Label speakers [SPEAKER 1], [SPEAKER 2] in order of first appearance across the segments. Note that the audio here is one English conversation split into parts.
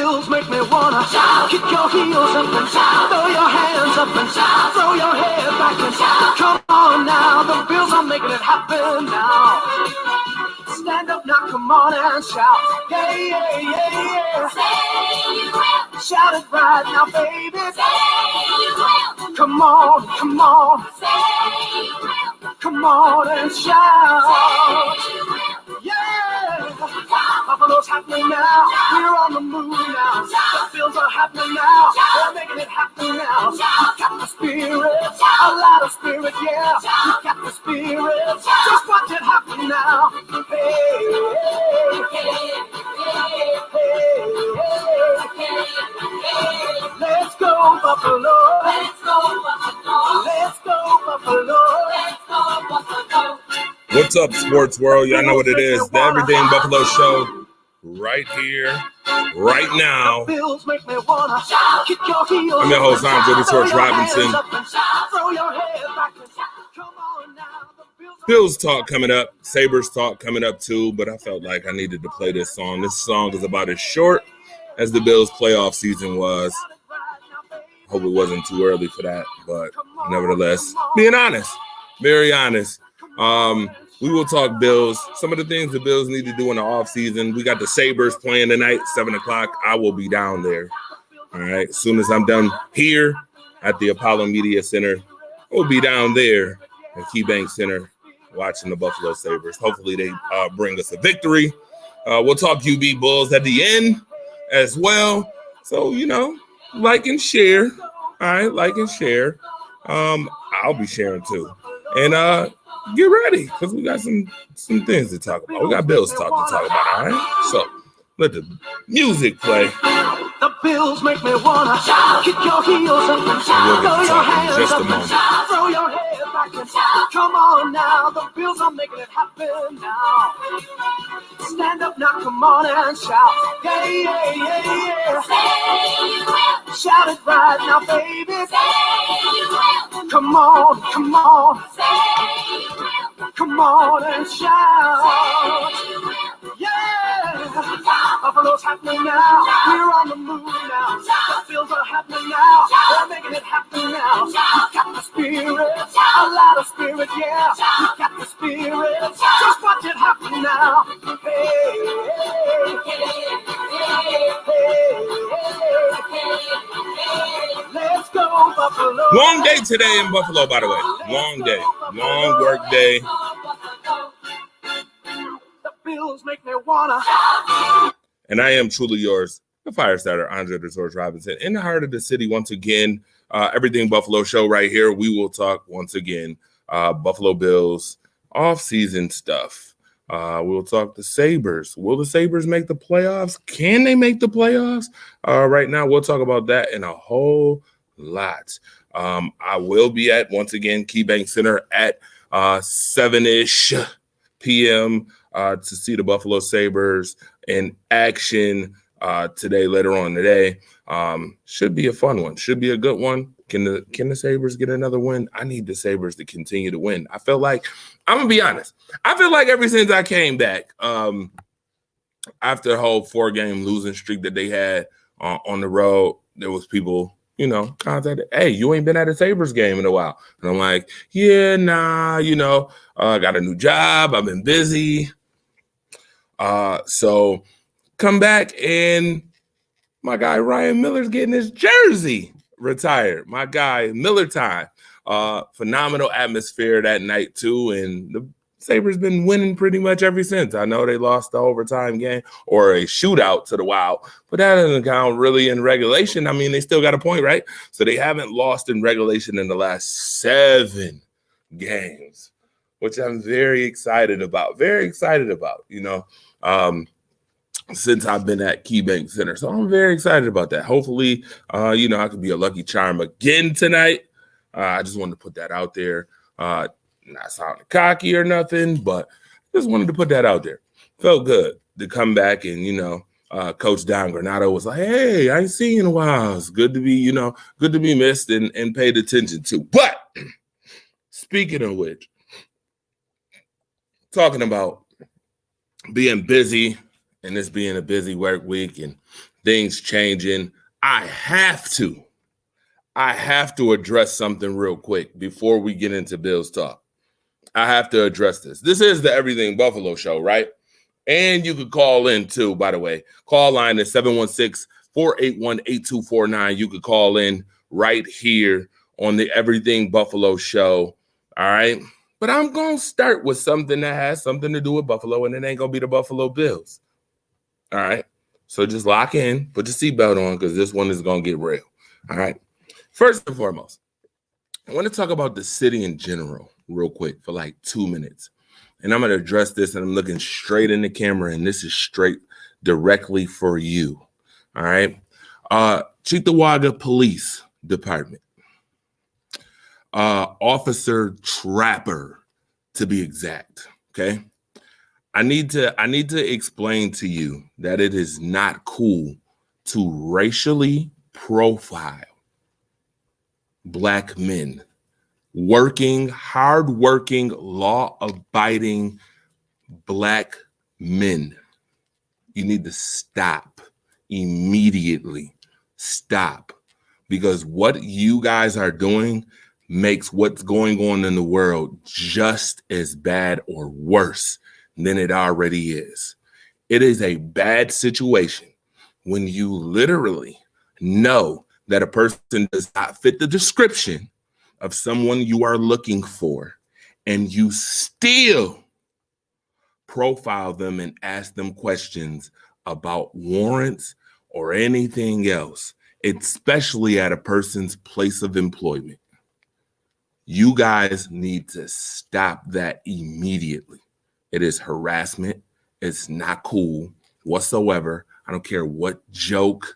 [SPEAKER 1] Bills make me wanna shout. Kick your heels up and shout. Throw your hands up and shout. Throw your head back and shout. Come on now, the Bills are making it happen now. Stand up now, come on and shout. Yeah, yeah, yeah, yeah. Say you will. Shout it right now, baby. Say you will. Come on, come on. Say you will. Come on and shout. Say you will. Yeah. Buffalo's happening now. We're on the move now. The Bills are happening now. They're making it happen now. You got the spirit, a lot of spirit, yeah. You got the spirit. Just watch it happen now. Hey, let's go Buffalo. Let's go Buffalo. Let's go Buffalo. Let's go Buffalo.
[SPEAKER 2] What's up, sports world? Y'all know what it is. The Everything Buffalo Show right here, right now. I'm your host, Andre the Torch Robinson. Bills talk coming up. Sabres talk coming up too, but I felt like I needed to play this song. This song is about as short as the Bills playoff season was. Hope it wasn't too early for that, but nevertheless, being honest, very honest. We will talk Bills. Some of the things the Bills need to do in the offseason. We got the Sabres playing tonight, 7 o'clock. I will be down there. All right. As soon as I'm done here at the Apollo Media Center, we'll be down there at KeyBank Center watching the Buffalo Sabres. Hopefully they bring us a victory. We'll talk UB Bulls at the end as well. So, like and share. All right, like and share. I'll be sharing too. And get ready, because we got some things to talk about. We got Bills talk to talk about, all right? So let the music play.
[SPEAKER 1] The Bills make me wanna shout. Kick your heels up and shout. Throw your hands up and shout. Throw your head back and shout. Come on now, the Bills are making it happen now. Stand up now, come on and shout. Yeah, yeah, yeah, yeah. Say you will. Shout it right now, baby. Say you will. Come on, come on. Say you will. Come on and shout. Say you will. Yeah. Buffalo's happening now. We're on the move now. The Bills are happening now. They're making it happen now. You got the spirit, a lot of spirit, yeah. You got the spirit. Just watch it happen now. Hey, let's go Buffalo.
[SPEAKER 2] Long day today in Buffalo, by the way. Long day. Long work day.
[SPEAKER 1] The Bills make me wanna.
[SPEAKER 2] And I am truly yours, the Firestarter, Andre the Torch Robinson, in the heart of the city once again. Everything Buffalo Show right here. We will talk once again Buffalo Bills off-season stuff. We'll talk the Sabres. Will the Sabres make the playoffs? Can they make the playoffs? Right now, we'll talk about that and a whole lot. I will be at, once again, KeyBank Center at 7-ish p.m. To see the Buffalo Sabres in action today, later on today. Should be a fun one. Should be a good one. Can the Sabres get another win? I need the Sabres to continue to win. I feel like, I'm going to be honest, I feel like ever since I came back, after the whole 4-game losing streak that they had on the road, there was people, contacted, hey, you ain't been at a Sabres game in a while. And I'm like, yeah, nah, I got a new job. I've been busy. So come back and my guy Ryan Miller's getting his jersey retired. My guy Miller time. Phenomenal atmosphere that night too. And the Sabres been winning pretty much ever since. I know they lost the overtime game or a shootout to the Wild, but that doesn't count really in regulation. I mean, they still got a point, right? So they haven't lost in regulation in the last 7 games, which I'm very excited about. Very excited about, since I've been at KeyBank Center. So I'm very excited about that. Hopefully, I could be a lucky charm again tonight. I just wanted to put that out there. Not sounding cocky or nothing, but just wanted to put that out there. Felt good to come back and, Coach Don Granato was like, hey, I ain't seen you in a while. It's good to be, good to be missed and paid attention to. But speaking of which, talking about being busy and this being a busy work week and things changing. I have to address something real quick before we get into Bills talk. I have to address this. This is the Everything Buffalo show, right? And you could call in too, by the way. Call line is 716-481-8249. You could call in right here on the Everything Buffalo show. All right. But I'm going to start with something that has something to do with Buffalo, and it ain't going to be the Buffalo Bills. All right. So just lock in, put your seatbelt on, because this one is going to get real. All right. First and foremost, I want to talk about the city in general real quick for like 2 minutes. And I'm going to address this, and I'm looking straight in the camera, and this is straight directly for you. All right. Cheektowaga Police Department. Officer Trapper, to be exact. Okay. I need to explain to you that it is not cool to racially profile Black men, hardworking, law-abiding Black men. You need to stop immediately. Stop. Because what you guys are doing makes what's going on in the world just as bad or worse than it already is. It is a bad situation when you literally know that a person does not fit the description of someone you are looking for, and you still profile them and ask them questions about warrants or anything else, especially at a person's place of employment. You guys need to stop that immediately. It is harassment. It's not cool whatsoever. I don't care what joke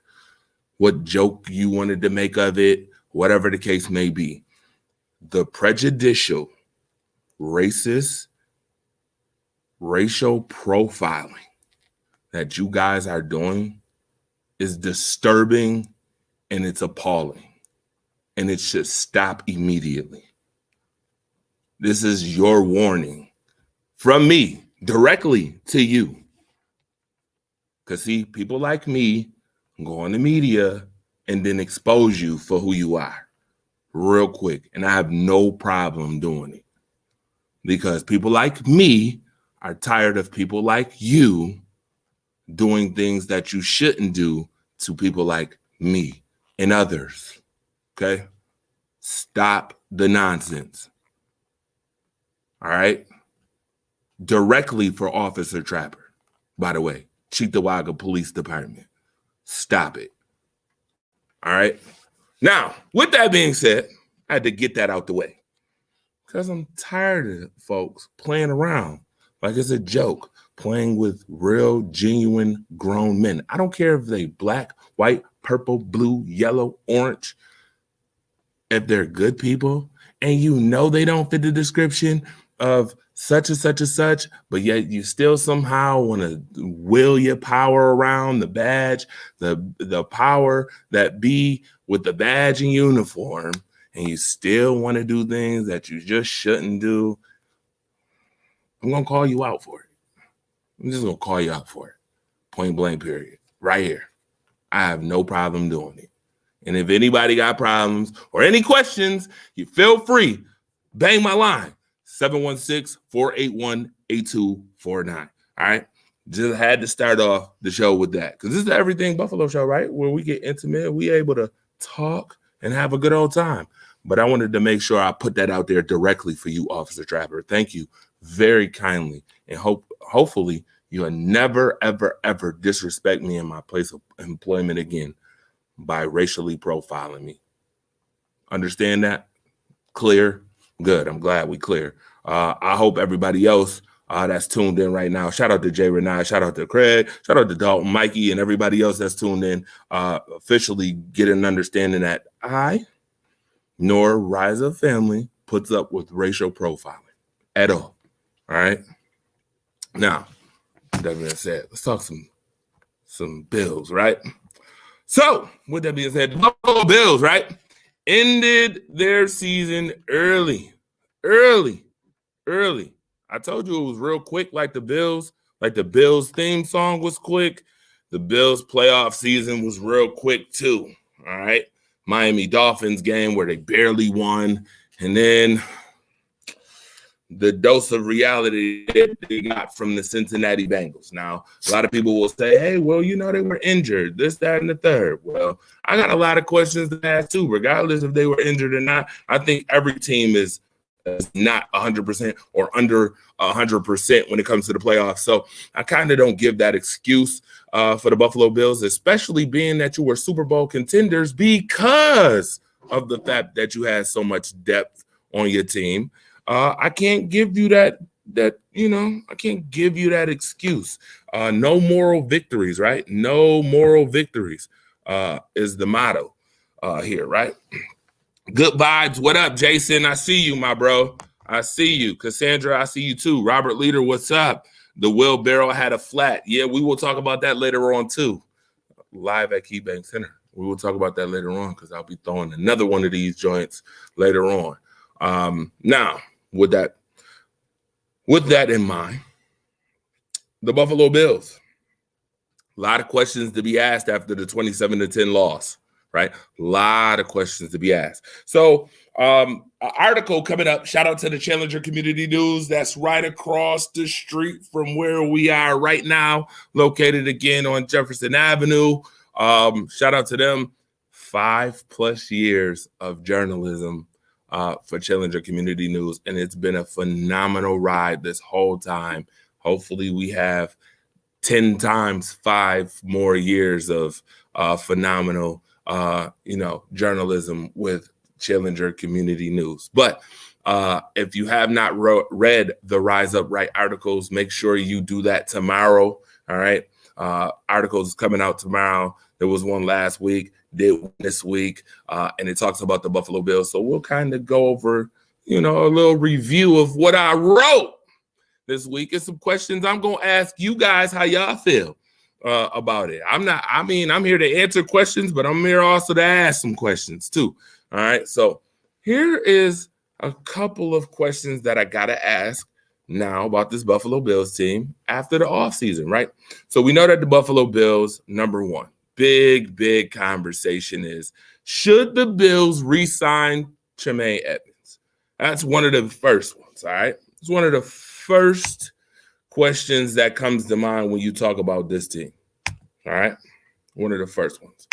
[SPEAKER 2] you wanted to make of it, whatever the case may be. The prejudicial, racist, racial profiling that you guys are doing is disturbing, and it's appalling, and it should stop immediately. This is your warning from me directly to you. Because see, people like me go on the media and then expose you for who you are real quick. And I have no problem doing it, because people like me are tired of people like you doing things that you shouldn't do to people like me and others. Okay? Stop the nonsense. All right? Directly for Officer Trapper, by the way, Cheektowaga Police Department. Stop it. All right? Now, with that being said, I had to get that out the way, because I'm tired of folks playing around like it's a joke, playing with real, genuine, grown men. I don't care if they black, white, purple, blue, yellow, orange. If they're good people and you know they don't fit the description of such and such and such, but yet you still somehow want to will your power around the badge, the power that be with the badge and uniform, and you still want to do things that you just shouldn't do, I'm going to call you out for it. I'm just going to call you out for it. Point blank, period. Right here. I have no problem doing it. And if anybody got problems or any questions, you feel free. Bang my line. 716-481-8249. All right. Just had to start off the show with that, because this is the Everything Buffalo show, right? Where we get intimate, we able to talk and have a good old time. But I wanted to make sure I put that out there directly for you, Officer Trapper. Thank you very kindly. And hopefully you'll never, ever, ever disrespect me in my place of employment again by racially profiling me. Understand that? Clear? Good. I'm glad we clear. I hope everybody else that's tuned in right now. Shout out to Jay Renai. Shout out to Craig. Shout out to Dalton, Mikey, and everybody else that's tuned in. Officially get an understanding that I, nor Rise Up Family, puts up with racial profiling at all. All right. Now, that being said, let's talk some Bills, right? So, with that being said, the Buffalo Bills, right, ended their season early. I told you it was real quick, like the Bills theme song was quick. The Bills' playoff season was real quick too. All right. Miami Dolphins game where they barely won. And then the dose of reality that they got from the Cincinnati Bengals. Now, a lot of people will say, hey, well, they were injured, this, that, and the third. Well, I got a lot of questions to ask too, regardless if they were injured or not. I think every team is not 100% or under 100% when it comes to the playoffs. So I kind of don't give that excuse for the Buffalo Bills, especially being that you were Super Bowl contenders because of the fact that you had so much depth on your team. I can't give you that I can't give you that excuse. No moral victories, right? No moral victories is the motto here, right? Good vibes. What up, Jason? I see you, my bro. I see you. Cassandra, I see you too. Robert Leader, what's up? The wheelbarrow had a flat. Yeah, we will talk about that later on too. Live at KeyBank Center. We will talk about that later on because I'll be throwing another one of these joints later on. Now, with that in mind, the Buffalo Bills. A lot of questions to be asked after the 27-10 loss, right? A lot of questions to be asked. So, an article coming up. Shout out to the Challenger Community News. That's right across the street from where we are right now, located again on Jefferson Avenue. Shout out to them. 5+ years of journalism for Challenger Community News, and it's been a phenomenal ride this whole time. Hopefully we have 10 times 5 more years of phenomenal journalism with Challenger Community News. But if you have not read the Rise Up Right articles, make sure you do that tomorrow. All right. Articles coming out tomorrow. There was one last week, did one this week, and it talks about the Buffalo Bills. So we'll kind of go over, a little review of what I wrote this week and some questions I'm going to ask you guys how y'all feel about it. I'm here to answer questions, but I'm here also to ask some questions too. All right. So here is a couple of questions that I got to ask now about this Buffalo Bills team after the offseason, right? So we know that the Buffalo Bills, number one, big conversation is, should the Bills re-sign Tremaine Edmunds? That's one of the first ones, all right? It's one of the first questions that comes to mind when you talk about this team, all right? One of the first ones.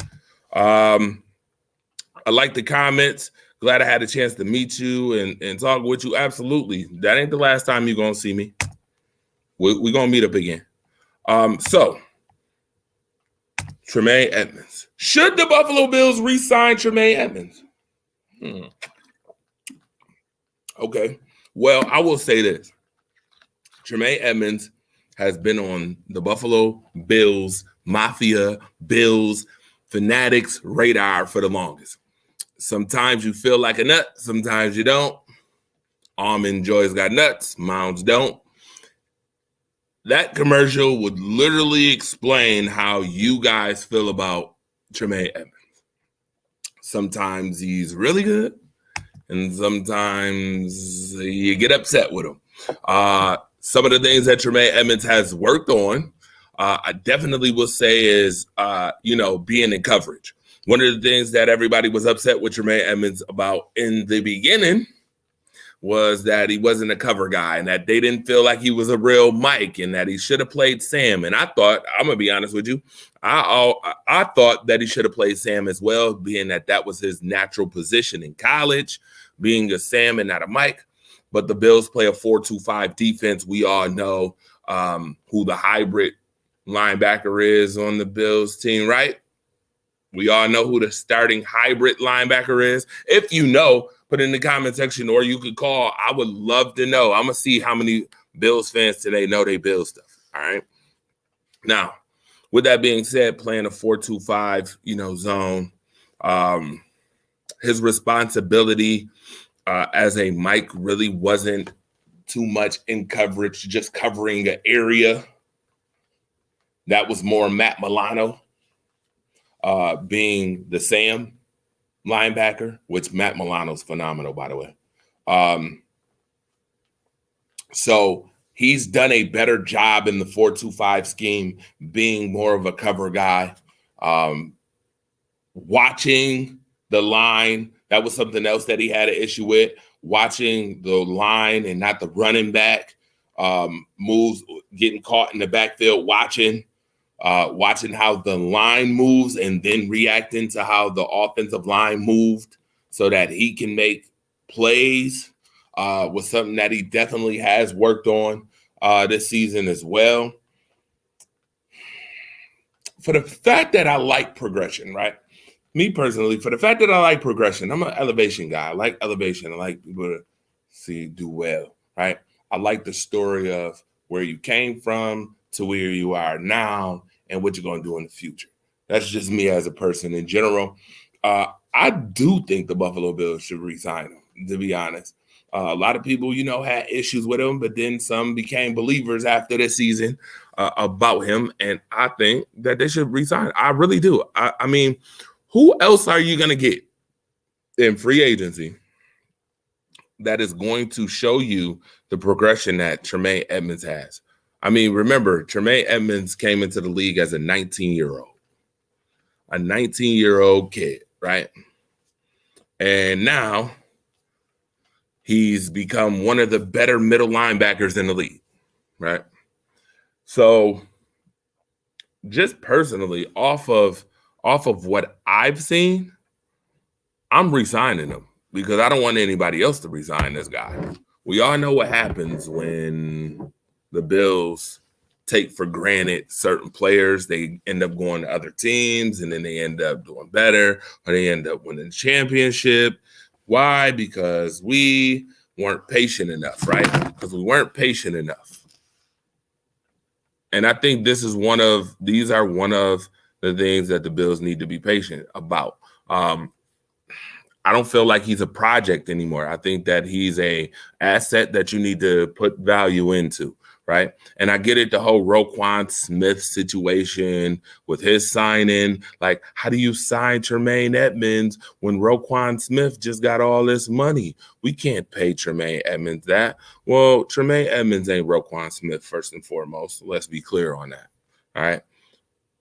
[SPEAKER 2] I like the comments. Glad I had a chance to meet you and talk with you. Absolutely. That ain't the last time you're going to see me. We're going to meet up again. So, Tremaine Edmunds. Should the Buffalo Bills re-sign Tremaine Edmunds? Okay. Well, I will say this. Tremaine Edmunds has been on the Buffalo Bills Mafia, Bills Fanatics radar for the longest. Sometimes you feel like a nut, sometimes you don't. Almond Joy's got nuts, Mounds don't. That commercial would literally explain how you guys feel about Tremaine Edmunds. Sometimes he's really good, and sometimes you get upset with him. Some of the things that Tremaine Edmunds has worked on, I definitely will say is, being in coverage. One of the things that everybody was upset with Tremaine Edmunds about in the beginning was that he wasn't a cover guy and that they didn't feel like he was a real Mike and that he should have played Sam. And I thought, I'm going to be honest with you, I thought that he should have played Sam as well, being that was his natural position in college, being a Sam and not a Mike. But the Bills play a 4-2-5 defense. We all know who the hybrid linebacker is on the Bills team, right? We all know who the starting hybrid linebacker is. If you know, put in the comment section or you could call. I would love to know. I'm going to see how many Bills fans today know they Bills stuff. All right. Now, with that being said, playing a 4-2-5, zone, his responsibility as a Mike really wasn't too much in coverage, just covering an area. That was more Matt Milano. Being the Sam linebacker, which Matt Milano's phenomenal, by the way. So He's done a better job in the 4-2-5 scheme, being more of a cover guy. Watching the line, that was something else that he had an issue with. Watching the line and not the running back moves, getting caught in the backfield, watching how the line moves and then reacting to how the offensive line moved so that he can make plays was something that he definitely has worked on this season as well. For the fact that I like progression, right? Me personally, for the fact that I like progression, I'm an elevation guy. I like elevation. I like people to see do well, right? I like the story of where you came from to where you are now and what you're going to do in the future. That's just me as a person in general. I do think the Buffalo Bills should re-sign him, to be honest. A lot of people, had issues with him, but then some became believers after the season about him, and I think that they should re-sign. I really do. I mean, who else are you going to get in free agency that is going to show you the progression that Tremaine Edmunds has? I mean, remember, Tremaine Edmunds came into the league as a 19-year-old kid, right? And now he's become one of the better middle linebackers in the league, right? So just personally, off of what I've seen, I'm re-signing him because I don't want anybody else to re-sign this guy. We all know what happens when the Bills take for granted certain players. They end up going to other teams, and then they end up doing better, or they end up winning the championship. Why? Because we weren't patient enough, right? Because we weren't patient enough. And I think these are one of the things that the Bills need to be patient about. I don't feel like he's a project anymore. I think that he's a asset that you need to put value into, right? And I get it, the whole Roquan Smith situation with his signing. Like, how do you sign Tremaine Edmunds when Roquan Smith just got all this money? We can't pay Tremaine Edmunds that. Well, Tremaine Edmunds ain't Roquan Smith first and foremost. Let's be clear on that, all right?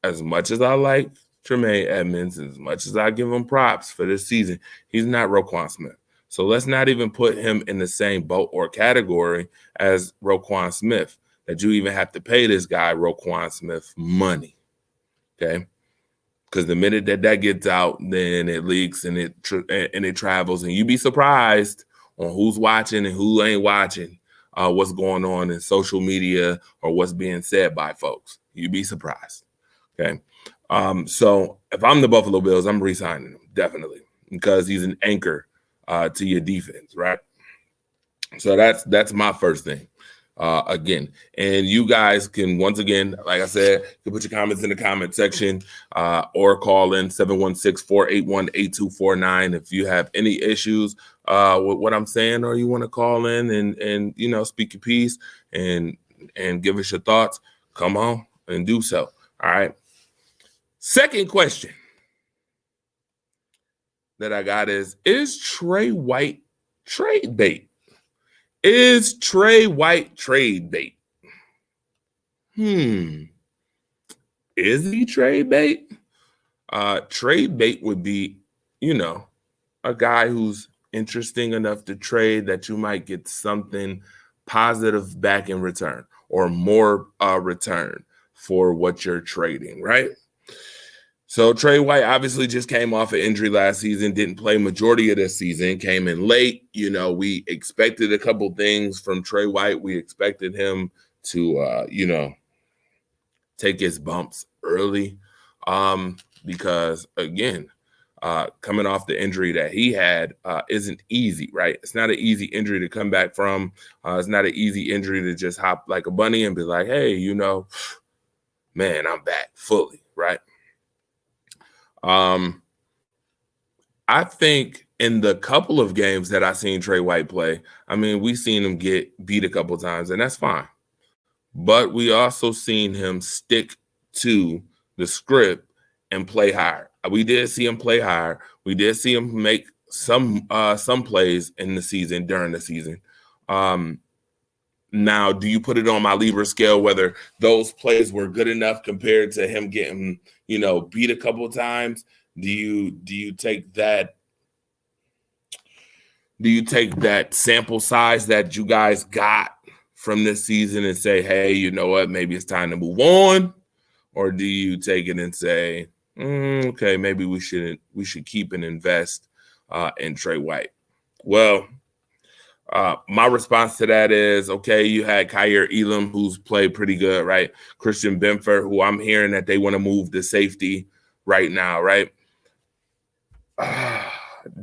[SPEAKER 2] As much as I like Tremaine Edmunds, as much as I give him props for this season, he's not Roquan Smith. So let's not even put him in the same boat or category as Roquan Smith, that you even have to pay this guy, Roquan Smith, money, okay? Because the minute that gets out, then it leaks and it travels, and you'd be surprised on who's watching and who ain't watching what's going on in social media or what's being said by folks. You'd be surprised, okay? So if I'm the Buffalo Bills, I'm re-signing him, definitely, because he's an anchor to your defense, right? So that's my first thing. Again, and you guys can, once again, like I said, you can put your comments in the comment section or call in 716-481-8249 if you have any issues with what I'm saying, or you want to call in and speak your piece and give us your thoughts. Come on and do so. All right. Second question that I got is Trey White trade bait? Is Trey White trade bait? Is he trade bait? Trade bait would be, a guy who's interesting enough to trade that you might get something positive back in return or more return for what you're trading, right? So Trey White obviously just came off an injury last season, didn't play majority of this season, came in late. We expected a couple things from Trey White. We expected him to, take his bumps early because, again, coming off the injury that he had isn't easy, right? It's not an easy injury to come back from. It's not an easy injury to just hop like a bunny and be like, hey, man, I'm back fully, right? I think in the couple of games that I've seen Trey White play, we've seen him get beat a couple times, and that's fine. But we also seen him stick to the script and play hard. We did see him play hard. We did see him make some plays in the season, during the season. Now, do you put it on my Libra scale whether those plays were good enough compared to him getting, beat a couple of times? Do you take that? Do you take that sample size that you guys got from this season and say, hey, you know what, maybe it's time to move on? Or do you take it and say, okay, maybe we should keep and invest in Trey White? Well, my response to that is, okay, you had Kaiir Elam, who's played pretty good, right? Christian Benford, who I'm hearing that they want to move to safety right now, right?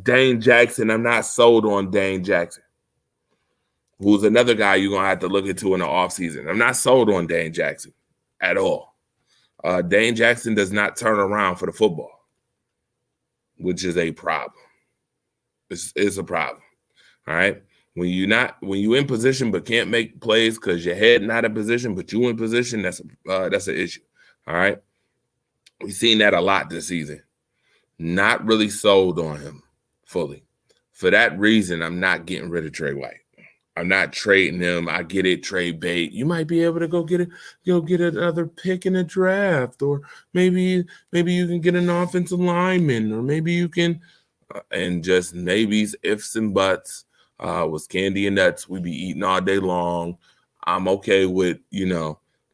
[SPEAKER 2] Dane Jackson, I'm not sold on Dane Jackson, who's another guy you're going to have to look into in the offseason. I'm not sold on Dane Jackson at all. Dane Jackson does not turn around for the football, which is a problem. It's a problem, all right? When you in position but can't make plays because your head not in position, but you in position, that's an issue, all right? We've seen that a lot this season. Not really sold on him fully. For that reason, I'm not getting rid of Trey White. I'm not trading him. I get it, trade bait. You might be able to go get another pick in a draft, or maybe you can get an offensive lineman, or maybe you can, and just maybes, ifs and buts. Was candy and nuts we be eating all day long. I'm okay with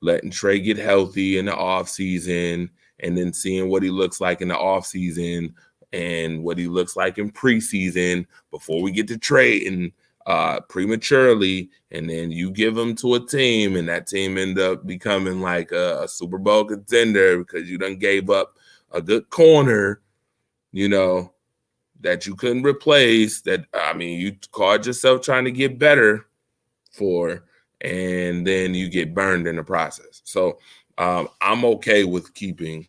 [SPEAKER 2] letting Trey get healthy in the off season, and then seeing what he looks like in the off season and what he looks like in preseason before we get to trading prematurely, and then you give him to a team and that team end up becoming like a Super Bowl contender because you done gave up a good corner, that you couldn't replace, you called yourself trying to get better for, and then you get burned in the process. So I'm okay with keeping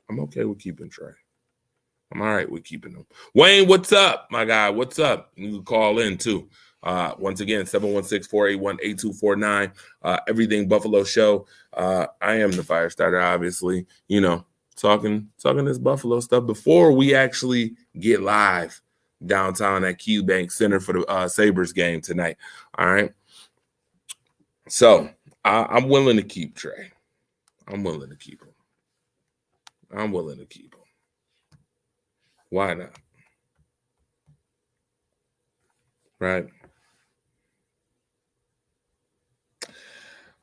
[SPEAKER 2] Trey. I'm all right with keeping him. Wayne, what's up, my guy? What's up? You can call in too. Once again, 716-481-8249. Everything Buffalo Show. I am the fire starter, obviously. Talking this Buffalo stuff before we actually get live downtown at KeyBank Center for the Sabres game tonight. All right. So I'm willing to keep Trey. I'm willing to keep him. Why not? Right.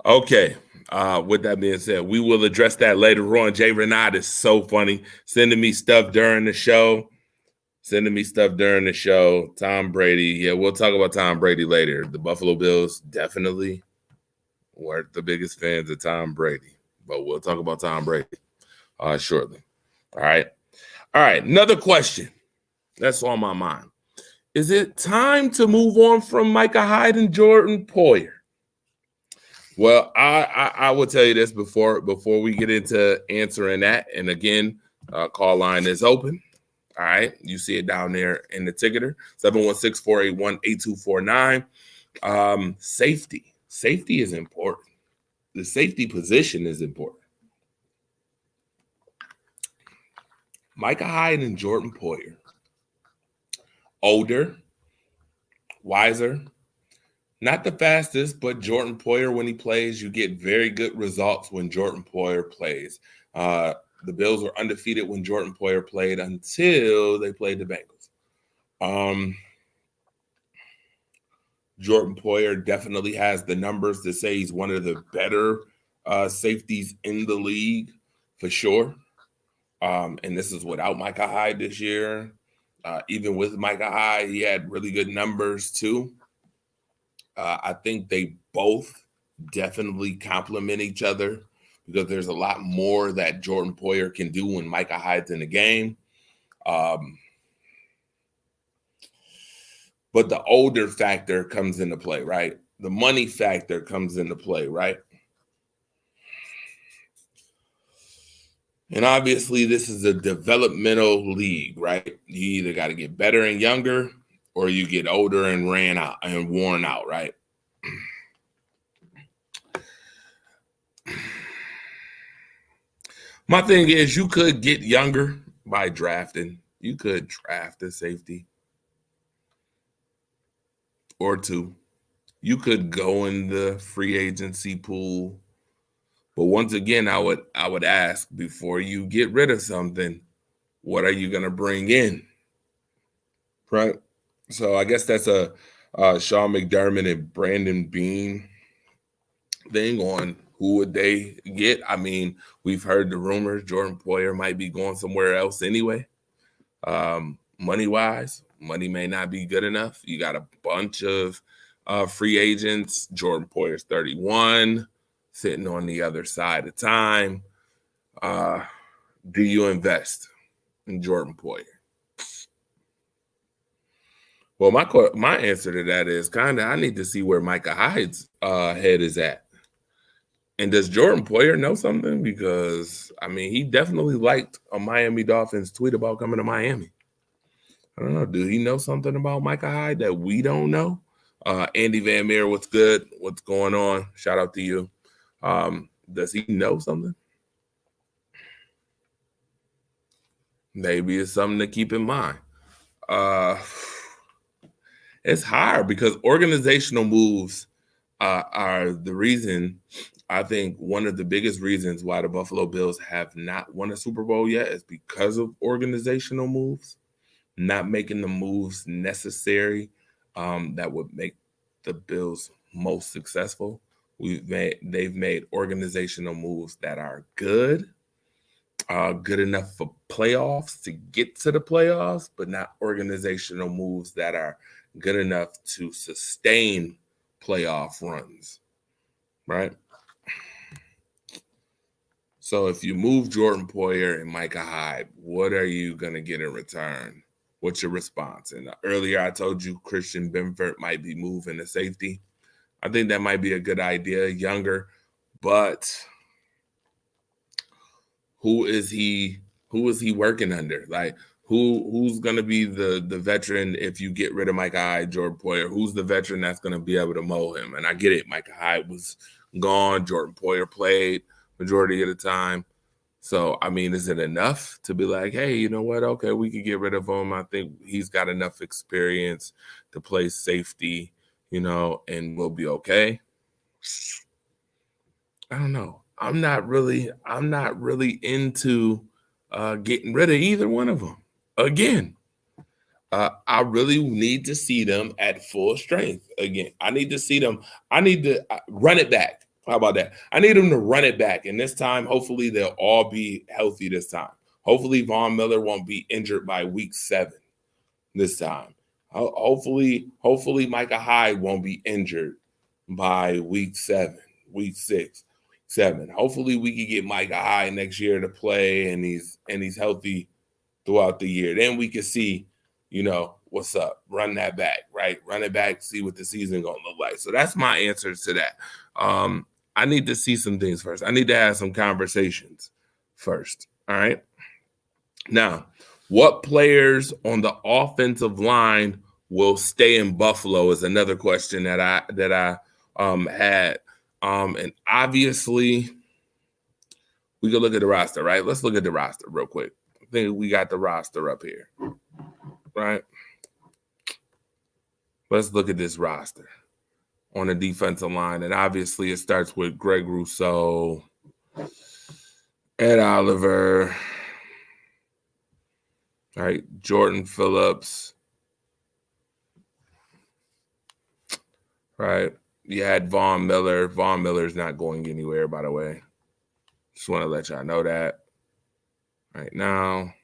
[SPEAKER 2] Okay. With that being said, we will address that later on. Jay Renard is so funny. Sending me stuff during the show. Tom Brady. Yeah, we'll talk about Tom Brady later. The Buffalo Bills definitely weren't the biggest fans of Tom Brady, but we'll talk about Tom Brady shortly. All right. Another question that's on my mind. Is it time to move on from Micah Hyde and Jordan Poyer? Well, I will tell you this before we get into answering that. And again, call line is open. All right. You see it down there in the ticketer, 716-481-8249. Safety is important. The safety position is important. Micah Hyde and Jordan Poyer, older, wiser, not the fastest, but Jordan Poyer, when he plays, you get very good results when Jordan Poyer plays. The Bills were undefeated when Jordan Poyer played until they played the Bengals. Jordan Poyer definitely has the numbers to say he's one of the better safeties in the league for sure. And this is without Micah Hyde this year. Even with Micah Hyde, he had really good numbers too. I think they both definitely complement each other because there's a lot more that Jordan Poyer can do when Micah Hyde's in the game. But the older factor comes into play, right? The money factor comes into play, right? And obviously, this is a developmental league, right? You either got to get better and younger, or you get older and worn out, right? My thing is, you could get younger by drafting. You could draft a safety or two You could go in the free agency pool, but once again, I would ask before you get rid of something, what are you going to bring in, right? So I guess that's a Sean McDermott and Brandon Beane thing on who would they get. I mean, we've heard the rumors Jordan Poyer might be going somewhere else anyway. Money-wise, money may not be good enough. You got a bunch of free agents. Jordan Poyer's 31, sitting on the other side of time. Do you invest in Jordan Poyer? Well, my answer to that is kind of I need to see where Micah Hyde's head is at. And does Jordan Poyer know something? Because, I mean, he definitely liked a Miami Dolphins tweet about coming to Miami. I don't know. Do he know something about Micah Hyde that we don't know? Andy Van Meer, what's good? What's going on? Shout out to you. Does he know something? Maybe it's something to keep in mind. It's hard because organizational moves are the reason. I think one of the biggest reasons why the Buffalo Bills have not won a Super Bowl yet is because of organizational moves, not making the moves necessary that would make the Bills most successful. They've made organizational moves that are good enough for playoffs to get to the playoffs, but not organizational moves that are good enough to sustain playoff runs, right? So if you move Jordan Poyer and Micah Hyde, what are you going to get in return? What's your response? And earlier I told you Christian Benford might be moving to safety. I think that might be a good idea, younger, but who is he working under? Like who's going to be the veteran if you get rid of Micah Hyde, Jordan Poyer? Who's the veteran that's going to be able to mold him? And I get it. Micah Hyde was gone. Jordan Poyer played majority of the time. So, I mean, is it enough to be like, hey, you know what? Okay, we could get rid of him. I think he's got enough experience to play safety, and we'll be okay. I don't know. I'm not really into getting rid of either one of them. Again, I really need to see them at full strength. Again, I need to see them. I need to run it back. How about that? I need them to run it back. And this time, hopefully, they'll all be healthy this time. Hopefully, Von Miller won't be injured by week 7 this time. Hopefully, Micah Hyde won't be injured by week 7, week 6, 7. Hopefully, we can get Micah Hyde next year to play, and he's healthy throughout the year. Then we can see, what's up. Run that back, right? Run it back, see what the season going to look like. So that's my answer to that. I need to see some things first. I need to have some conversations first. All right. Now, what players on the offensive line will stay in Buffalo is another question that I had. And obviously, we can look at the roster, right? Let's look at the roster real quick. I think we got the roster up here, right? Let's look at this roster on the defensive line. And obviously it starts with Greg Rousseau, Ed Oliver, all right, Jordan Phillips, right? You had Von Miller. Von Miller's not going anywhere, by the way. Just want to let y'all know that right now.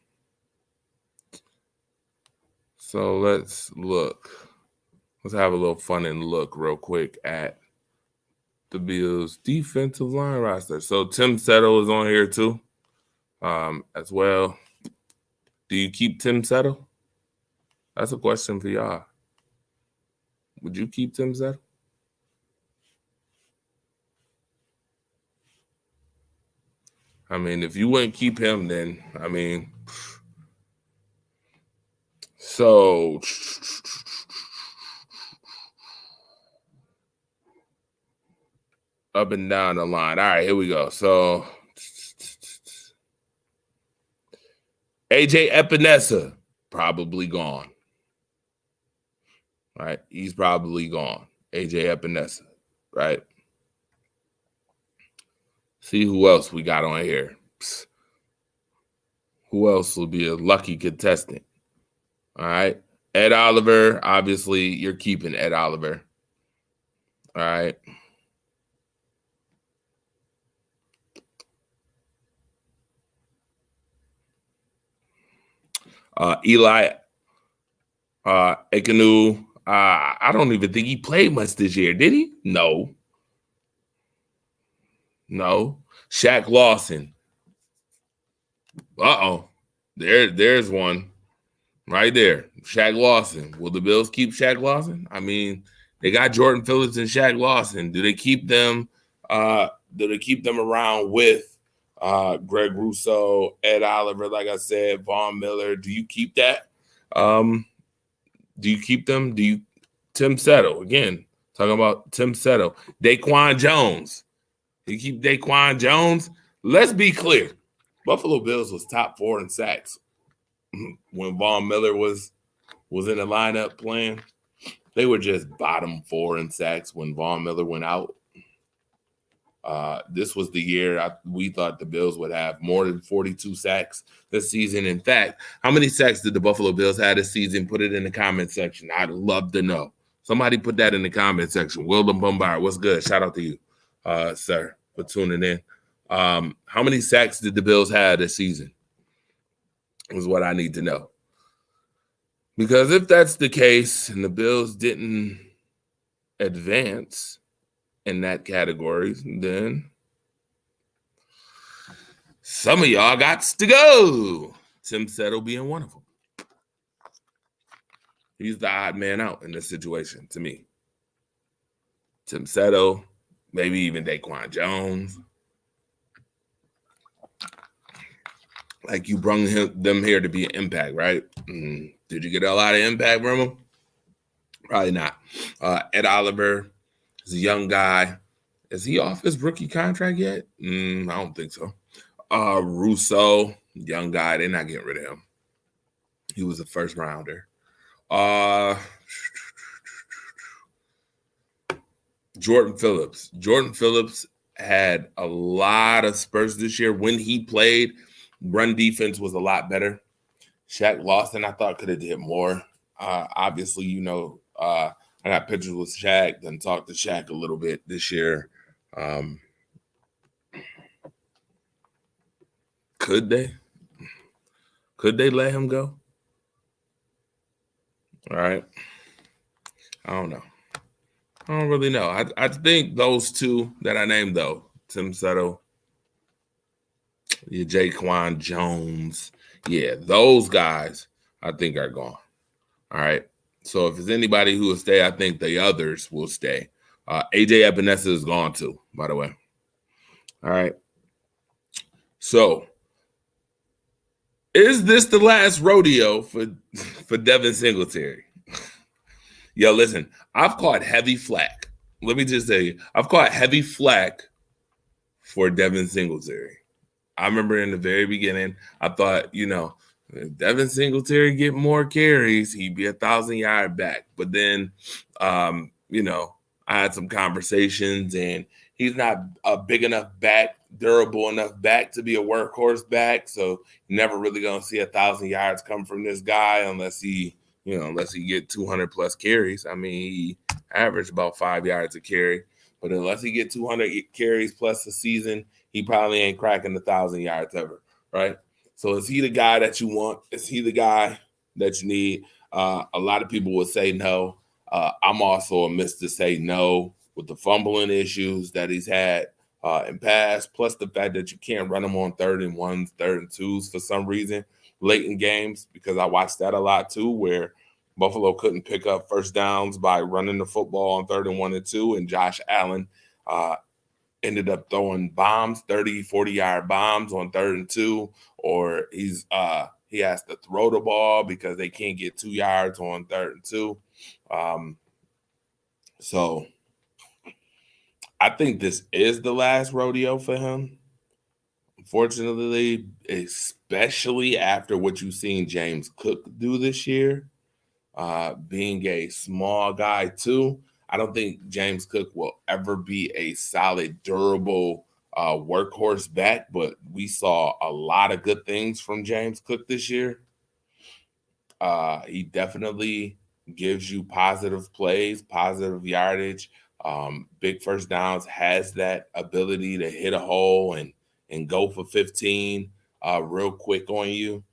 [SPEAKER 2] So let's look. Let's have a little fun and look real quick at the Bills' defensive line roster. So Tim Settle is on here too, as well. Do you keep Tim Settle? That's a question for y'all. Would you keep Tim Settle? I mean, if you wouldn't keep him, then, I mean, so up and down the line. All right, here we go. So AJ Epinesa, probably gone. All right, he's probably gone. AJ Epinesa, right? See who else we got on here. Psst. Who else will be a lucky contestant? All right. Ed Oliver, obviously, you're keeping Ed Oliver. All right. Eli Ekanu, I don't even think he played much this year, did he? No. Shaq Lawson. Uh-oh. There's one right there. Shaq Lawson. Will the Bills keep Shaq Lawson? I mean, they got Jordan Phillips and Shaq Lawson. Do they keep them around with Greg Rousseau, Ed Oliver, like I said, Von Miller? Do you keep that? Do you keep them? Tim Settle, again, talking about Tim Settle. Daquan Jones. You keep Daquan Jones? Let's be clear. Buffalo Bills was top 4 in sacks when Von Miller was in the lineup playing. They were just bottom 4 in sacks when Von Miller went out. This was the year we thought the Bills would have more than 42 sacks this season. In fact, how many sacks did the Buffalo Bills have this season? Put it in the comment section. I'd love to know. Somebody put that in the comment section. Wilden Bombard, what's good? Shout out to you, sir, for tuning in. How many sacks did the Bills have this season? Is what I need to know. Because if that's the case and the Bills didn't advance in that category, then some of y'all got to go. Tim Settle being one of them. He's the odd man out in this situation to me. Tim Settle, maybe even Daquan Jones. Like, you brung them here to be an impact, right? Did you get a lot of impact from him? Probably not. Ed Oliver is a young guy. Is he off his rookie contract yet? I don't think so. Rousseau, young guy. They're not getting rid of him. He was a first rounder. Jordan Phillips. Jordan Phillips had a lot of spurts this year. When he played, run defense was a lot better. Shaq Lawson, I thought, could have did more. Obviously, I got pictures with Shaq, then talked to Shaq a little bit this year. Could they let him go? All right. I don't know. I don't really know. I think those two that I named, though, Tim Settle, Jaquan Jones, those guys I think are gone. All right. So if there's anybody who will stay, I think the others will stay. AJ Epinesa is gone too, by the way. All right. So is this the last rodeo for Devin Singletary? Yo, listen, I've caught heavy flack. Let me just say, I've caught heavy flack for Devin Singletary. I remember in the very beginning, I thought, if Devin Singletary get more carries, he'd be 1,000-yard back. But then, I had some conversations, and he's not a big enough back, durable enough back to be a workhorse back. So you're never really going to see 1,000 yards come from this guy unless he get 200 plus carries. I mean, he averaged about 5 yards a carry, but unless he get 200 carries plus a season, he probably ain't cracking 1,000 yards ever, right? So is he the guy that you want? Is he the guy that you need? A lot of people would say no. I'm also amiss to say no with the fumbling issues that he's had in past, plus the fact that you can't run him on 3rd and 1s, 3rd and 2s for some reason late in games, because I watched that a lot too, where Buffalo couldn't pick up first downs by running the football on 3rd and 1 and 2, and Josh Allen ended up throwing bombs, 30, 40-yard bombs on 3rd and 2, or he has to throw the ball because they can't get 2 yards on 3rd and 2. So I think this is the last rodeo for him. Unfortunately, especially after what you've seen James Cook do this year, being a small guy too. I don't think James Cook will ever be a solid, durable workhorse back, but we saw a lot of good things from James Cook this year. He definitely gives you positive plays, positive yardage, big first downs, has that ability to hit a hole and go for 15 real quick on you.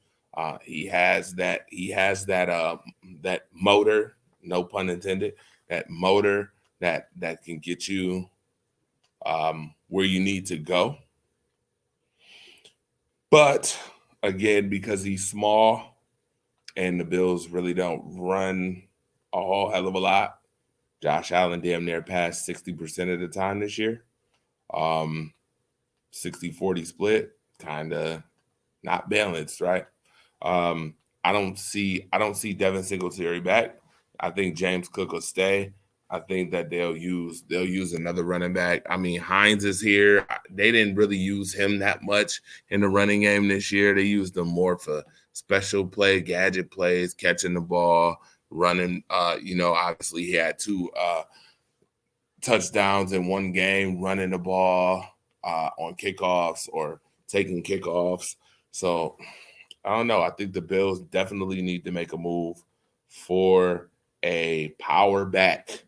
[SPEAKER 2] He has that that motor, no pun intended, that motor that can get you where you need to go. But again, because he's small and the Bills really don't run a whole hell of a lot, Josh Allen damn near passed 60% of the time this year. 60-40 split, kind of not balanced, right? I don't see Devin Singletary back. I think James Cook will stay. I think that they'll use another running back. I mean, Hines is here. They didn't really use him that much in the running game this year. They used him more for special play, gadget plays, catching the ball, running. Obviously he had 2 touchdowns in one game, running the ball on kickoffs or taking kickoffs. So I don't know. I think the Bills definitely need to make a move for a power back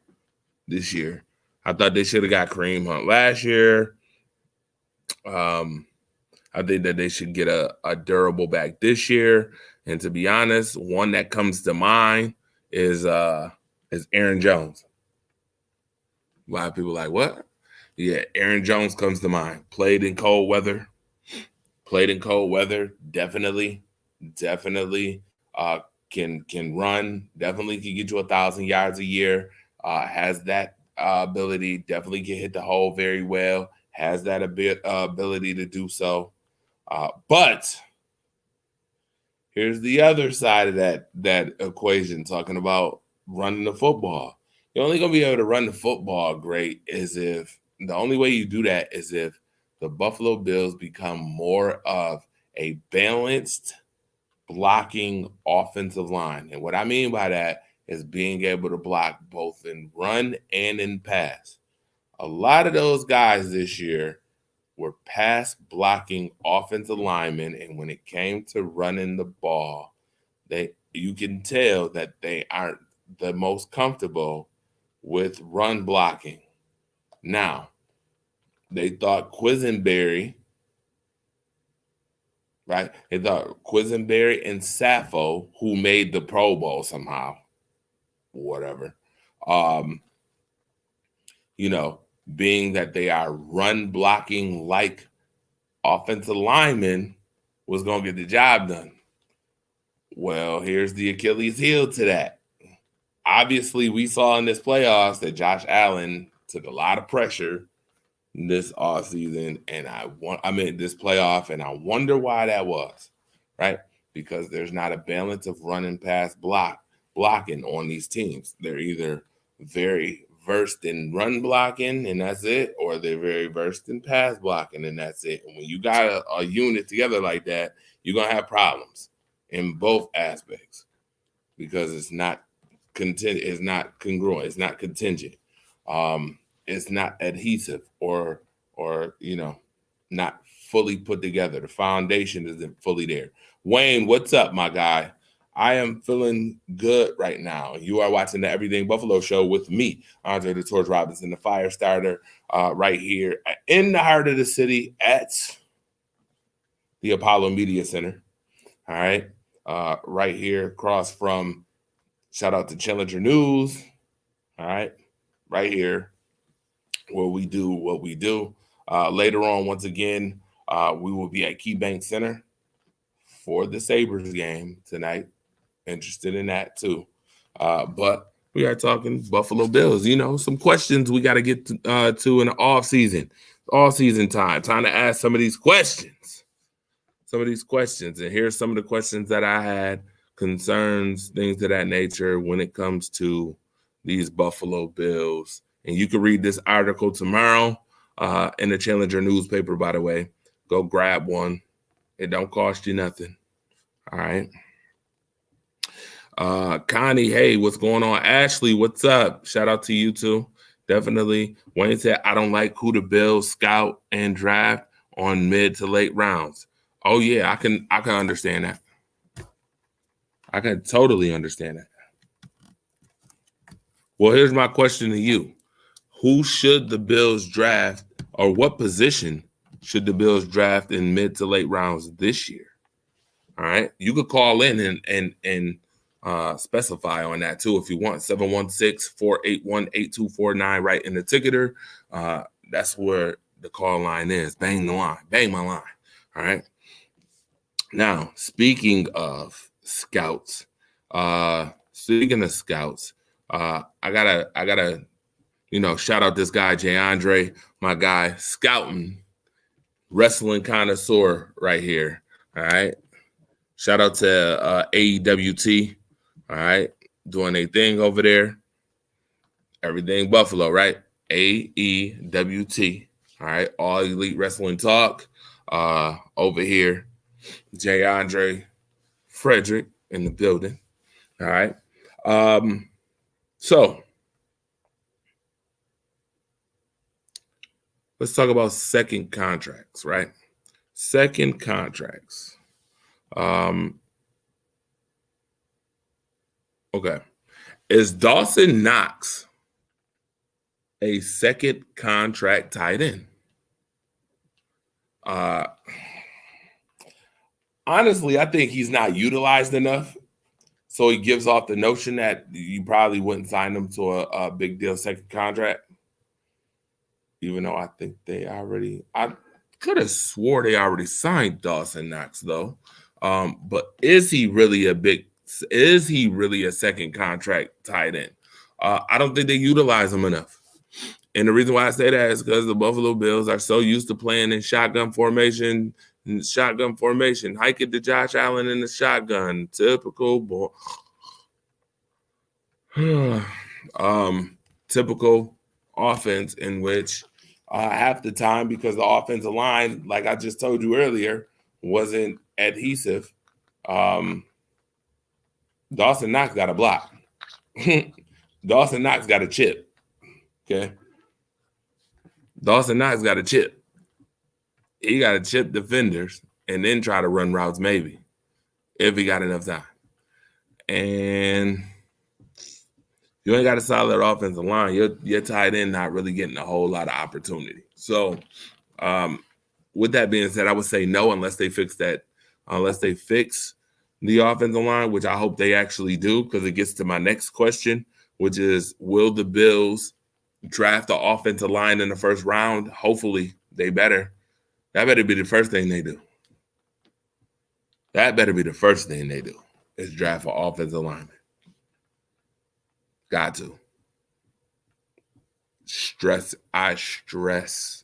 [SPEAKER 2] this year. I thought they should have got Kareem Hunt last year. I think that they should get a durable back this year. And to be honest, one that comes to mind is Aaron Jones. A lot of people are like, what? Yeah, Aaron Jones comes to mind. Played in cold weather. Definitely can run. Definitely can get you 1,000 yards a year. Has that ability. Definitely can hit the hole very well. Has that ability to do so. But here's the other side of that equation, talking about running the football. You're only going to be able to run the football great the only way you do that is if the Buffalo Bills become more of a balanced blocking offensive line. And what I mean by that is being able to block both in run and in pass. A lot of those guys this year were pass blocking offensive linemen, and when it came to running the ball, you can tell that they aren't the most comfortable with run blocking. Now, they thought Quisenberry, right? They thought Quisenberry and Sappho, who made the Pro Bowl somehow, whatever, being that they are run blocking like offensive linemen, was going to get the job done. Well, here's the Achilles heel to that. Obviously, we saw in this playoffs that Josh Allen took a lot of pressure this offseason, and this playoff, and I wonder why that was, right? Because there's not a balance of run and pass blocking on these teams. They're either very versed in run blocking, and that's it, or they're very versed in pass blocking, and that's it. And when you got a unit together like that, you're going to have problems in both aspects because it's not congruent, it's not contingent. It's not adhesive or not fully put together. The foundation isn't fully there. Wayne, what's up, my guy? I am feeling good right now. You are watching the Everything Buffalo show with me, Andre the Torch Robinson, the fire starter, right here in the heart of the city at the Apollo Media Center. All right. Right here across from, shout out to Challenger News. All right. Right here where we do what we do. Later on, once again, we will be at KeyBank Center for the Sabres game tonight. Interested in that too. But we are talking Buffalo Bills. Some questions we got to get to in the off-season time to ask some of these questions. And here's some of the questions that I had, concerns, things of that nature when it comes to these Buffalo Bills. And you can read this article tomorrow in the Challenger newspaper, by the way. Go grab one. It don't cost you nothing. All right. Connie, hey, what's going on? Ashley, what's up? Shout out to you too. Definitely. Wayne said, I don't like who the Bills scout and draft on mid to late rounds. Oh yeah, I can understand that. I can totally understand that. Well, here's my question to you. Who should the Bills draft, or what position should the Bills draft in mid to late rounds this year? All right. You could call in and specify on that too if you want. 716-481-8249 right in the ticketer. That's where the call line is. Bang the line. Bang my line. All right. Now, speaking of scouts, I gotta shout out this guy, Jay Andre, my guy, scouting, wrestling connoisseur right here. All right. Shout out to AEWT. All right. Doing a thing over there. Everything Buffalo, right? AEWT. All right. All Elite Wrestling Talk. Over here. Jay Andre Frederick in the building. All right. So let's talk about second contracts, right? Second contracts. Okay. Is Dawson Knox a second contract tight end? Honestly, I think he's not utilized enough. So he gives off the notion that you probably wouldn't sign him to a big deal second contract. Even though I think I could have swore they already signed Dawson Knox though. But is he really a second contract tight end? I don't think they utilize him enough. And the reason why I say that is because the Buffalo Bills are so used to playing in shotgun formation. Hike it to Josh Allen in the shotgun. Typical typical offense in which half the time, because the offensive line, like I just told you earlier, wasn't adhesive. Dawson Knox got a block. Dawson Knox got a chip. Okay. Dawson Knox got a chip. He got to chip defenders and then try to run routes maybe if he got enough time. And you ain't got a solid offensive line. You're tight end not really getting a whole lot of opportunity. So with that being said, I would say no unless they fix the offensive line, which I hope they actually do, because it gets to my next question, which is, will the Bills draft the offensive line in the first round? Hopefully they better. That better be the first thing they do. Is draft an offensive lineman. Got to. I stress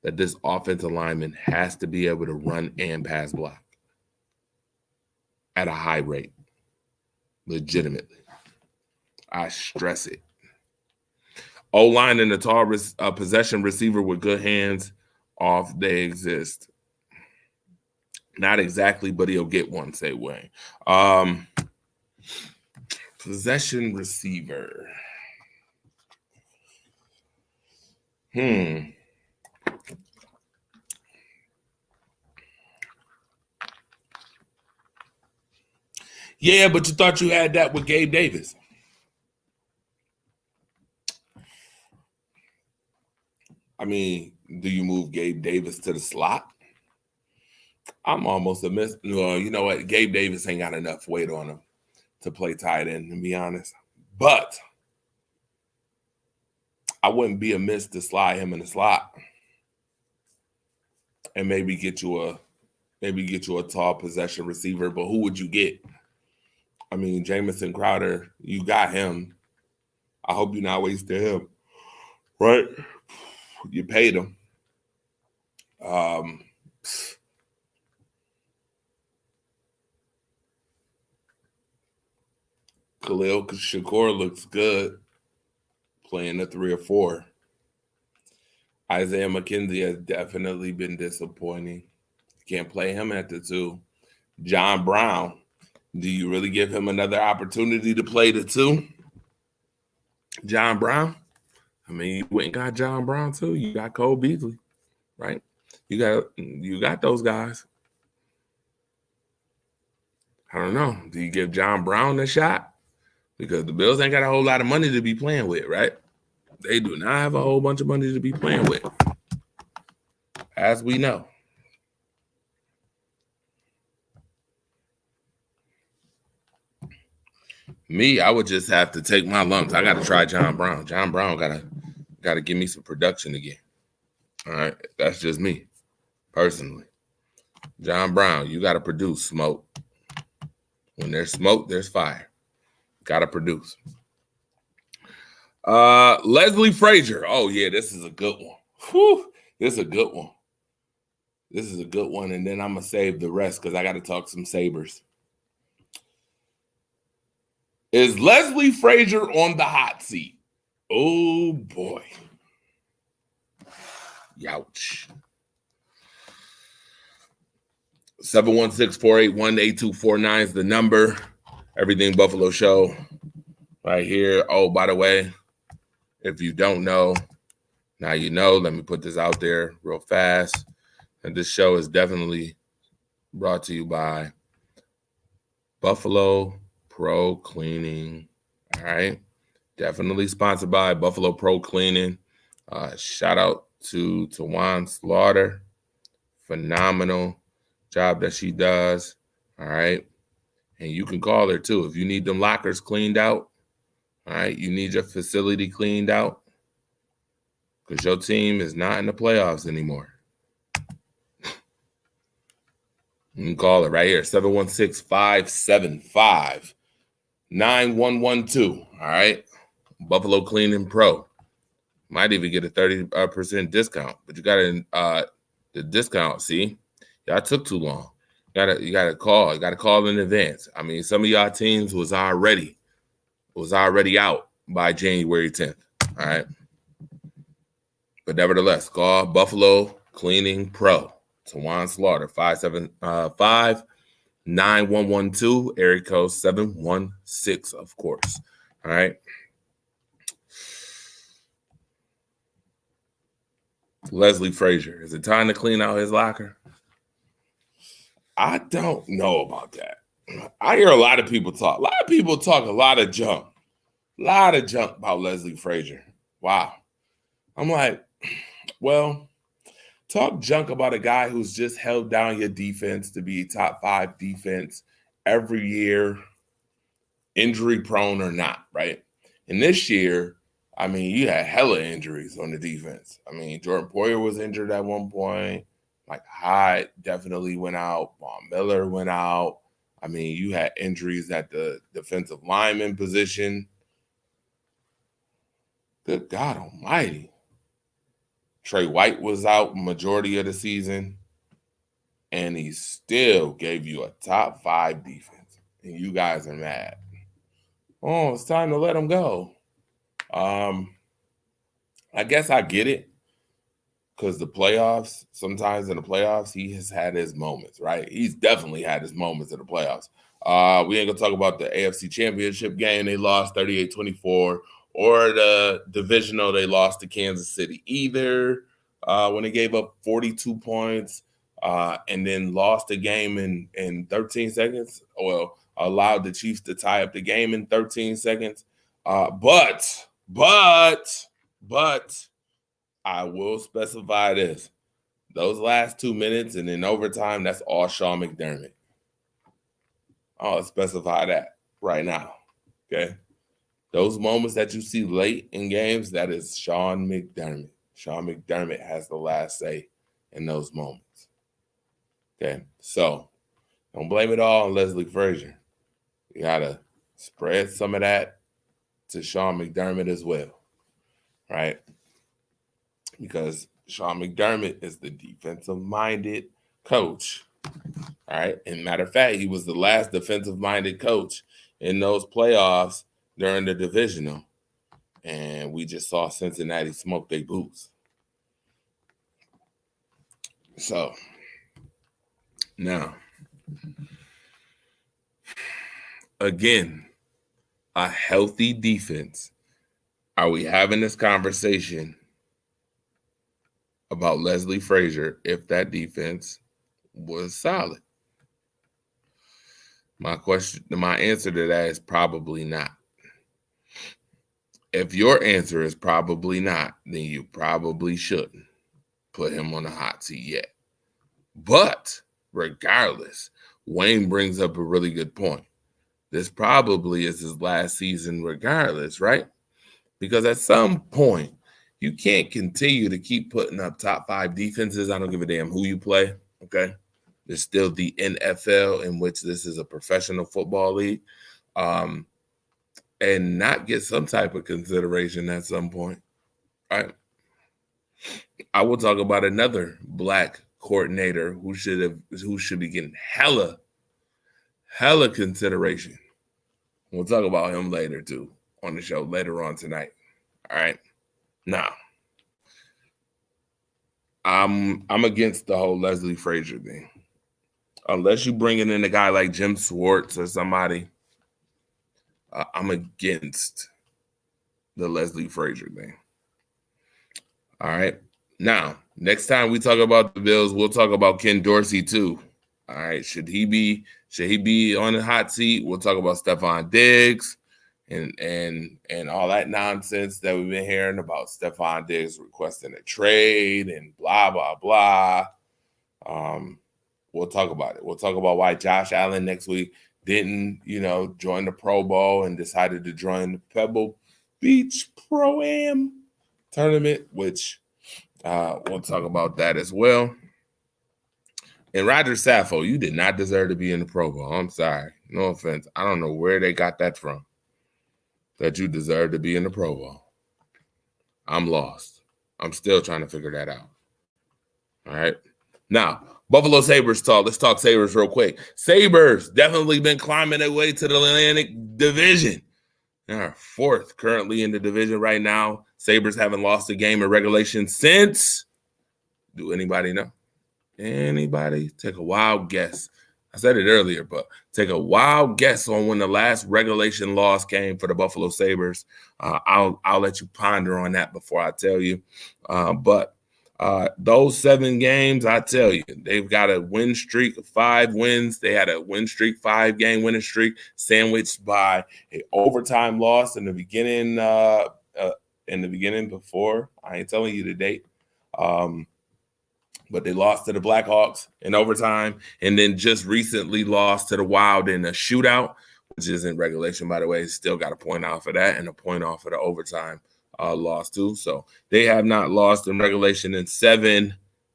[SPEAKER 2] that this offensive lineman has to be able to run and pass block at a high rate. Legitimately. I stress it. O-line and a tall possession receiver with good hands off, they exist. Not exactly, but he'll get one, say Wayne. Possession receiver. Yeah, but you thought you had that with Gabe Davis. I mean, do you move Gabe Davis to the slot? I'm almost a miss. Well, you know what? Gabe Davis ain't got enough weight on him to play tight end, to be honest. But I wouldn't be amiss to slide him in the slot and maybe get you a tall possession receiver. But who would you get? I mean, Jamison Crowder, you got him. I hope you're not wasting him, right? You paid him. Khalil Shakur looks good playing the 3 or 4. Isaiah McKenzie has definitely been disappointing. Can't play him at the 2. John Brown Do you really give him another opportunity to play the two? John Brown? I mean, you went and got John Brown too. You got Cole Beasley, right? You got those guys. I don't know. Do you give John Brown a shot? Because the Bills ain't got a whole lot of money to be playing with, right? They do not have a whole bunch of money to be playing with, as we know. Me, I would just have to take my lumps. I got to try John Brown. John Brown gotta give me some production again. All right, that's just me, personally. John Brown, you got to produce smoke. When there's smoke, there's fire. Got to produce. Leslie Frazier. Oh yeah, this is a good one. Whew, this is a good one. This is a good one, and then I'm gonna save the rest because I got to talk some Sabres. Is Leslie Frazier on the hot seat? Oh boy. Youch. 716-481-8249 is the number. Everything Buffalo Show right here. Oh, by the way, if you don't know, now you know. Let me put this out there real fast. And this show is definitely brought to you by Buffalo Pro Cleaning. All right. Definitely sponsored by Buffalo Pro Cleaning. Shout out to Tawan Slaughter. Phenomenal job that she does. All right. And you can call her too. If you need them lockers cleaned out. All right. You need your facility cleaned out. Because your team is not in the playoffs anymore. You can call her right here. 716-575-9112. All right. Buffalo Cleaning Pro. Might even get a 30% discount. But you got the discount, see? Y'all took too long. You gotta call. You gotta call in advance. I mean, some of y'all teams was already out by January 10th. All right. But nevertheless, call Buffalo Cleaning Pro. Tawan Slaughter, 575-9112, area code 716, of course. All right. Leslie Frazier. Is it time to clean out his locker? I don't know about that. I hear a lot of people talk. A lot of people talk a lot of junk. A lot of junk about Leslie Frazier. Wow. I'm like, well, talk junk about a guy who's just held down your defense to be top 5 defense every year, injury prone or not, right? And this year, I mean, you had hella injuries on the defense. I mean, Jordan Poyer was injured at one point. Mike Hyde definitely went out. Von Miller went out. I mean, you had injuries at the defensive lineman position. Good God almighty. Trey White was out majority of the season, and he still gave you a top 5 defense, and you guys are mad. Oh, it's time to let him go. I guess I get it. Because the playoffs, sometimes in the playoffs, he has had his moments, right? He's definitely had his moments in the playoffs. We ain't going to talk about the AFC Championship game. They lost 38-24, or the divisional, they lost to Kansas City either when they gave up 42 points and then lost the game in 13 seconds. Well, allowed the Chiefs to tie up the game in 13 seconds. But I will specify this. Those last 2 minutes and in overtime, that's all Sean McDermott. I'll specify that right now. Okay. Those moments that you see late in games, that is Sean McDermott. Sean McDermott has the last say in those moments. Okay. So don't blame it all on Leslie Frazier. You got to spread some of that to Sean McDermott as well. Right? Because Sean McDermott is the defensive-minded coach. All right. And matter of fact, he was the last defensive-minded coach in those playoffs during the divisional. And we just saw Cincinnati smoke their boots. So, now, again, a healthy defense. Are we having this conversation about Leslie Frazier if that defense was solid? My answer to that is probably not. If your answer is probably not, then you probably shouldn't put him on the hot seat yet. But regardless, Wayne brings up a really good point. This probably is his last season regardless, right? Because at some point, you can't continue to keep putting up top 5 defenses. I don't give a damn who you play, okay? There's still the NFL, in which this is a professional football league, and not get some type of consideration at some point, right? I will talk about another black coordinator who should be getting hella consideration. We'll talk about him later too on the show later on tonight. All right. Now, I'm against the whole Leslie Frazier thing. Unless you bring in a guy like Jim Schwartz or somebody, I'm against the Leslie Frazier thing. All right. Now, next time we talk about the Bills, we'll talk about Ken Dorsey too. All right. Should he be on the hot seat? We'll talk about Stephon Diggs and all that nonsense that we've been hearing about Stephon Diggs requesting a trade and blah, blah, blah. We'll talk about it. We'll talk about why Josh Allen next week didn't, join the Pro Bowl and decided to join the Pebble Beach Pro-Am tournament, which we'll talk about that as well. And Roger Saffold, you did not deserve to be in the Pro Bowl. I'm sorry. No offense. I don't know where they got that from, that you deserve to be in the Pro Bowl. I'm lost. I'm still trying to figure that out. All right. Now, Buffalo Sabres talk. Let's talk Sabres real quick. Sabres definitely been climbing their way to the Atlantic Division. They are 4th currently in the division right now. Sabres haven't lost a game in regulation since. Do anybody know? Anybody? Take a wild guess. I said it earlier, but take a wild guess on when the last regulation loss came for the Buffalo Sabres. I'll let you ponder on that before I tell you. But those 7 games, I tell you, they've got a win streak of 5 wins. They had a win streak, 5-game winning streak, sandwiched by an overtime loss in the beginning. Before I ain't telling you the date, but they lost to the Blackhawks in overtime, and then just recently lost to the Wild in a shootout, which is in regulation, by the way. Still got a point off of that and a point off of the overtime loss too. So they have not lost in regulation in 7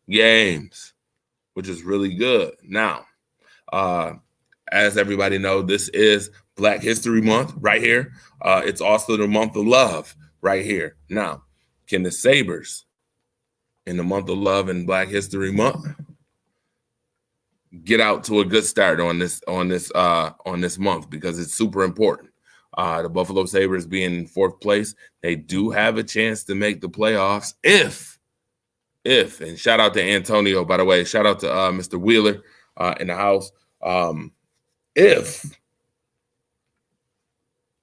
[SPEAKER 2] games, which is really good. Now, as everybody knows, this is Black History Month right here. It's also the month of love right here. Now, can the Sabres in the month of love and Black History Month get out to a good start on this month, because it's super important. The Buffalo Sabres being in 4th place, they do have a chance to make the playoffs if, and shout out to Antonio, by the way, shout out to Mr. Wheeler in the house, if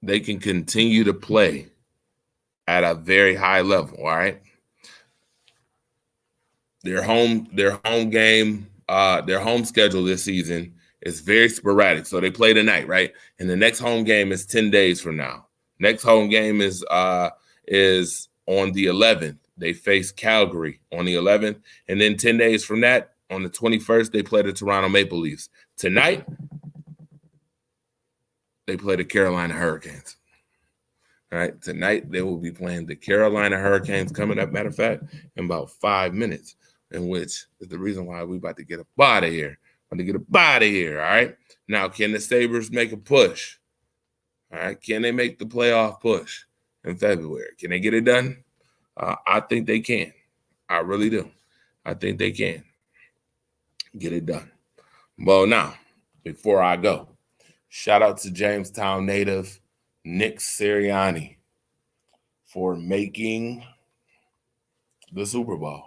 [SPEAKER 2] they can continue to play at a very high level. All right. Their home game, their home schedule this season is very sporadic. So they play tonight, right? And the next home game is 10 days from now. Next home game is on the 11th. They face Calgary on the 11th. And then 10 days from that, on the 21st, they play the Toronto Maple Leafs. Tonight, they play the Carolina Hurricanes. All right. Tonight, they will be playing the Carolina Hurricanes coming up, matter of fact, in about 5 minutes, in which is the reason why we about to get up out of here. All right. Now, can the Sabres make a push? All right. Can they make the playoff push in February? Can they get it done? I think they can. I really do. I think they can get it done. Well, now, before I go, shout out to Jamestown native Nick Sirianni for making the Super Bowl.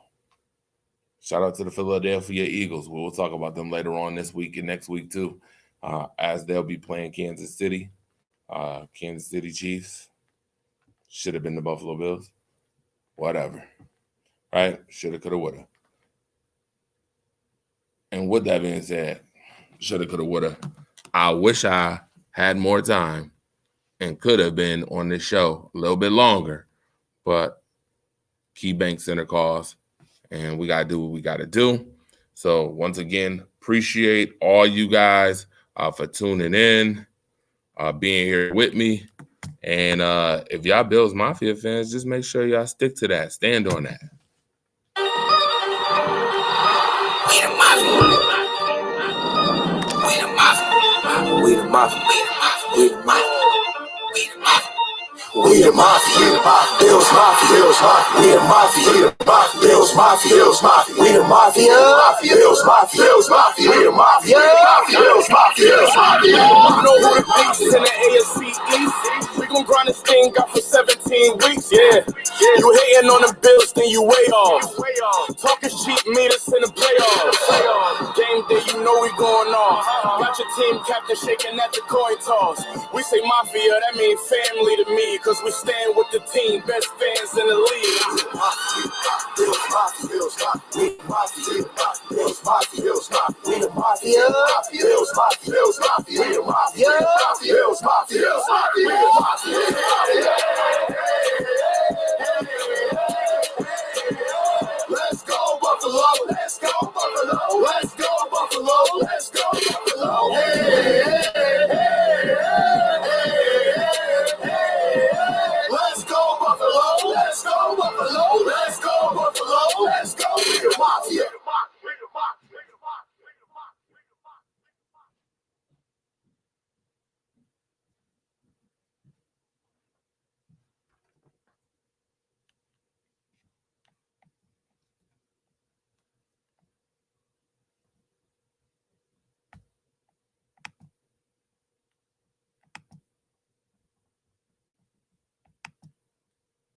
[SPEAKER 2] Shout out to the Philadelphia Eagles. We'll talk about them later on this week and next week too. as they'll be playing Kansas City. Kansas City Chiefs should have been the Buffalo Bills. Whatever. Right? Shoulda, coulda, woulda. And with that being said, shoulda, coulda, woulda. I wish I had more time and could have been on this show a little bit longer, but KeyBank Center calls, and we got to do what we got to do. So once again, appreciate all you guys for tuning in, being here with me. And if y'all Bills Mafia fans, just make sure y'all stick to that. Stand on that.
[SPEAKER 1] We the Mafia. We the Mafia. We the Mafia. We the Mafia. We the Mafia. We the Mafia, Bills Mafia, Bills Mafia. We the Mafia, Bills Mafia, Bills Mafia. We the Mafia, Bills Mafia, Bills Mafia. We the Mafia, Bills Mafia, Bills Mafia. You know who the beats in the AFC East. We gon' grind this thing out for 17 weeks. Yeah. You hating on the Bills, then you way off. Talking cheap, meet us in the playoffs. Game day, you know we going off. Got your team captain shaking at the coin toss. We say Mafia, that means family to me. Cause we stand with the team, best fans in the league. Bills Mafia, Bills Mafia, Bills Mafia, Bills Mafia, we the Mafia, Bills Mafia, Bills Mafia, we the Mafia, Bills Mafia, Bills Mafia, we the Mafia.